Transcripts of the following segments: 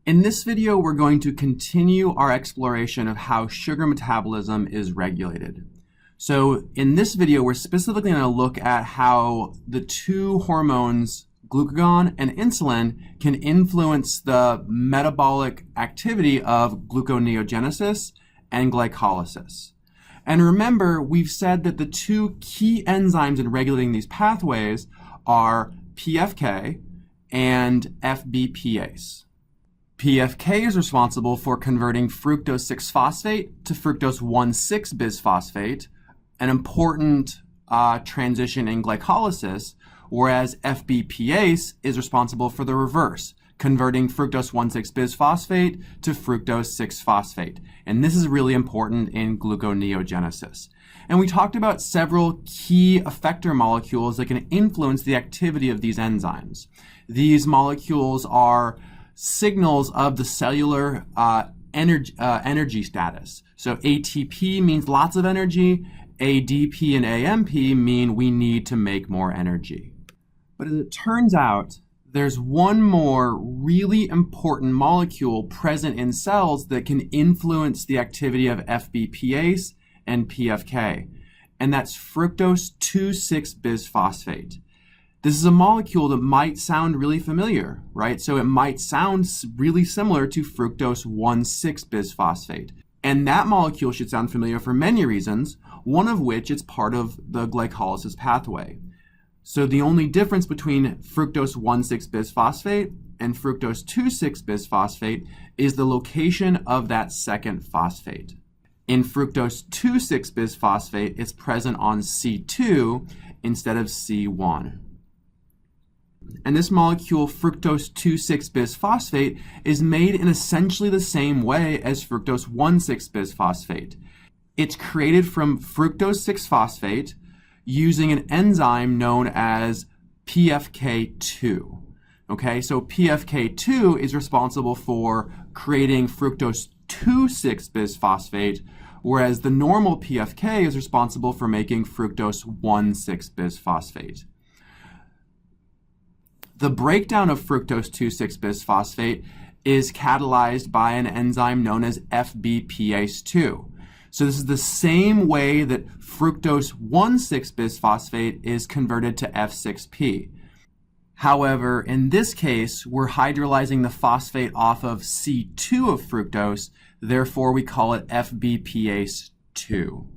In this video, we're going to continue our exploration of how sugar metabolism is regulated. So in this video, we're specifically going to look at how the two hormones, glucagon and insulin, can influence the metabolic activity of gluconeogenesis and glycolysis. And remember, we've said that the two key enzymes in regulating these pathways are PFK and FBPase. PFK is responsible for converting fructose 6-phosphate to fructose 1,6-bisphosphate, an important transition in glycolysis, whereas FBPase is responsible for the reverse, converting fructose 1,6-bisphosphate to fructose 6-phosphate. And this is really important in gluconeogenesis. And we talked about several key effector molecules that can influence the activity of these enzymes. These molecules are signals of the cellular energy status. So ATP means lots of energy, ADP and AMP mean we need to make more energy. But as it turns out, there's one more really important molecule present in cells that can influence the activity of FBPase and PFK, and that's fructose 2,6-bisphosphate. This is a molecule that might sound really familiar, right? So it might sound really similar to fructose 1,6-bisphosphate. And that molecule should sound familiar for many reasons, one of which it's part of the glycolysis pathway. So the only difference between fructose 1,6-bisphosphate and fructose 2,6-bisphosphate is the location of that second phosphate. In fructose 2,6-bisphosphate, it's present on C2 instead of C1. And this molecule, fructose 2,6-bisphosphate, is made in essentially the same way as fructose 1,6-bisphosphate. It's created from fructose 6-phosphate using an enzyme known as PFK2. Okay, so PFK2 is responsible for creating fructose 2,6-bisphosphate, whereas the normal PFK is responsible for making fructose 1,6-bisphosphate. The breakdown of fructose 2,6-bisphosphate is catalyzed by an enzyme known as FBPase2. So this is the same way that fructose 1,6-bisphosphate is converted to F6P. However, in this case, we're hydrolyzing the phosphate off of C2 of fructose, therefore we call it FBPase2.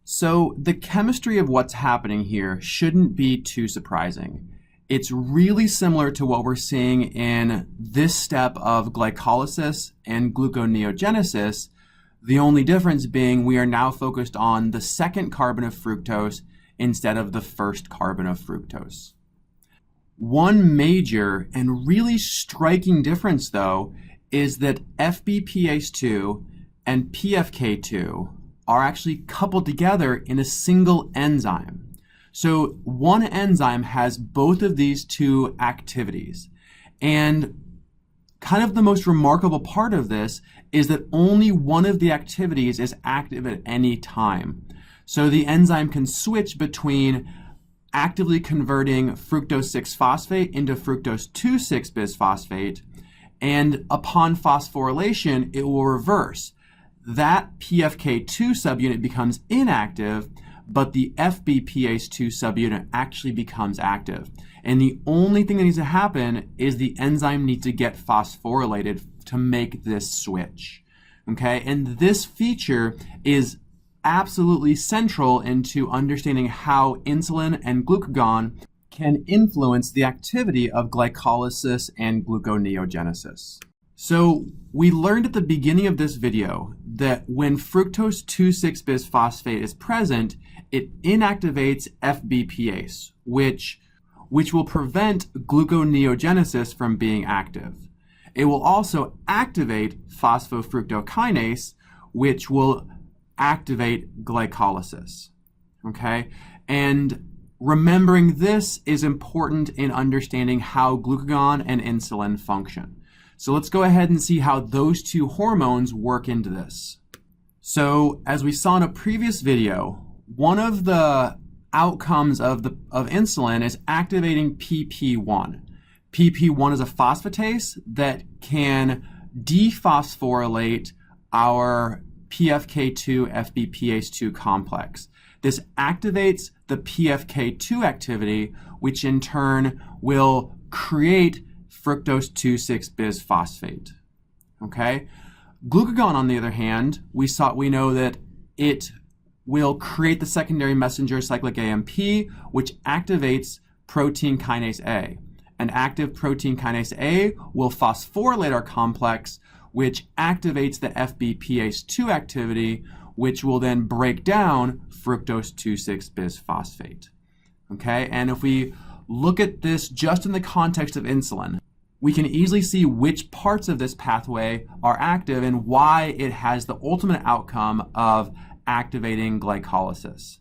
So the chemistry of what's happening here shouldn't be too surprising. It's really similar to what we're seeing in this step of glycolysis and gluconeogenesis, the only difference being we are now focused on the second carbon of fructose instead of the first carbon of fructose. One major and really striking difference, though, is that FBPase2 and PFK2 are actually coupled together in a single enzyme. So one enzyme has both of these two activities. And kind of the most remarkable part of this is that only one of the activities is active at any time. So the enzyme can switch between actively converting fructose 6-phosphate into fructose 2,6-bisphosphate, and upon phosphorylation, it will reverse. That PFK2 subunit becomes inactive, but the FBPase2 subunit actually becomes active. And the only thing that needs to happen is the enzyme needs to get phosphorylated to make this switch. Okay, and this feature is absolutely central into understanding how insulin and glucagon can influence the activity of glycolysis and gluconeogenesis. So we learned at the beginning of this video that when fructose 2,6-bisphosphate is present, it inactivates FBPase, which will prevent gluconeogenesis from being active. It will also activate phosphofructokinase, which will activate glycolysis. Okay? And remembering this is important in understanding how glucagon and insulin function. So let's go ahead and see how those two hormones work into this. So as we saw in a previous video, one of the outcomes of insulin is activating PP1. PP1 is a phosphatase that can dephosphorylate our PFK2 FBPase2 complex. This activates the PFK2 activity, which in turn will create fructose 2,6-bisphosphate. Okay? Glucagon, on the other hand, we know that it will create the secondary messenger cyclic AMP, which activates protein kinase A. An active protein kinase A will phosphorylate our complex, which activates the FBPase2 activity, which will then break down fructose 2,6-bisphosphate. Okay, and if we look at this just in the context of insulin, we can easily see which parts of this pathway are active and why it has the ultimate outcome of activating glycolysis.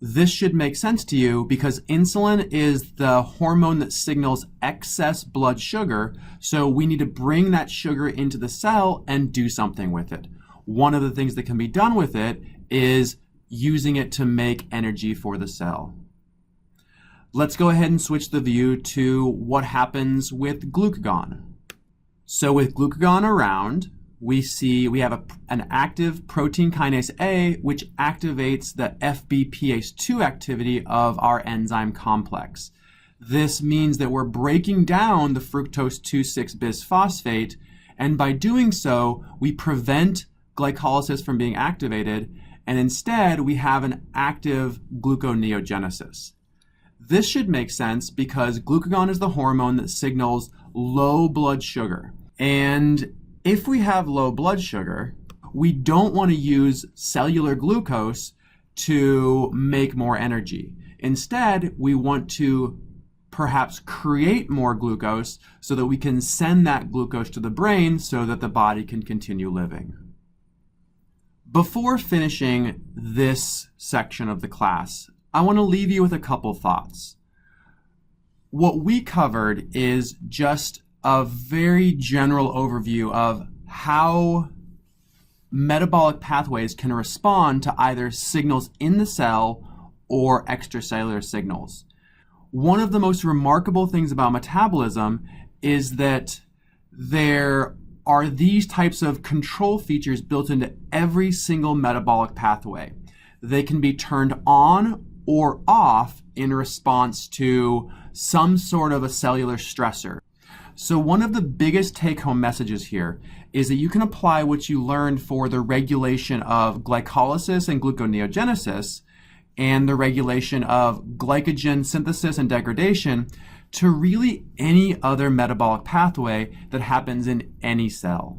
This should make sense to you because insulin is the hormone that signals excess blood sugar, so we need to bring that sugar into the cell and do something with it. One of the things that can be done with it is using it to make energy for the cell. Let's go ahead and switch the view to what happens with glucagon. So with glucagon around, we have an active protein kinase A, which activates the FBPase2 activity of our enzyme complex. This means that we're breaking down the fructose 2,6-bisphosphate, and by doing so, we prevent glycolysis from being activated, and instead we have an active gluconeogenesis. This should make sense because glucagon is the hormone that signals low blood sugar. And if we have low blood sugar, we don't want to use cellular glucose to make more energy. Instead, we want to perhaps create more glucose so that we can send that glucose to the brain so that the body can continue living. Before finishing this section of the class, I want to leave you with a couple thoughts. What we covered is just a very general overview of how metabolic pathways can respond to either signals in the cell or extracellular signals. One of the most remarkable things about metabolism is that there are these types of control features built into every single metabolic pathway. They can be turned on or off in response to some sort of a cellular stressor. So one of the biggest take-home messages here is that you can apply what you learned for the regulation of glycolysis and gluconeogenesis and the regulation of glycogen synthesis and degradation to really any other metabolic pathway that happens in any cell.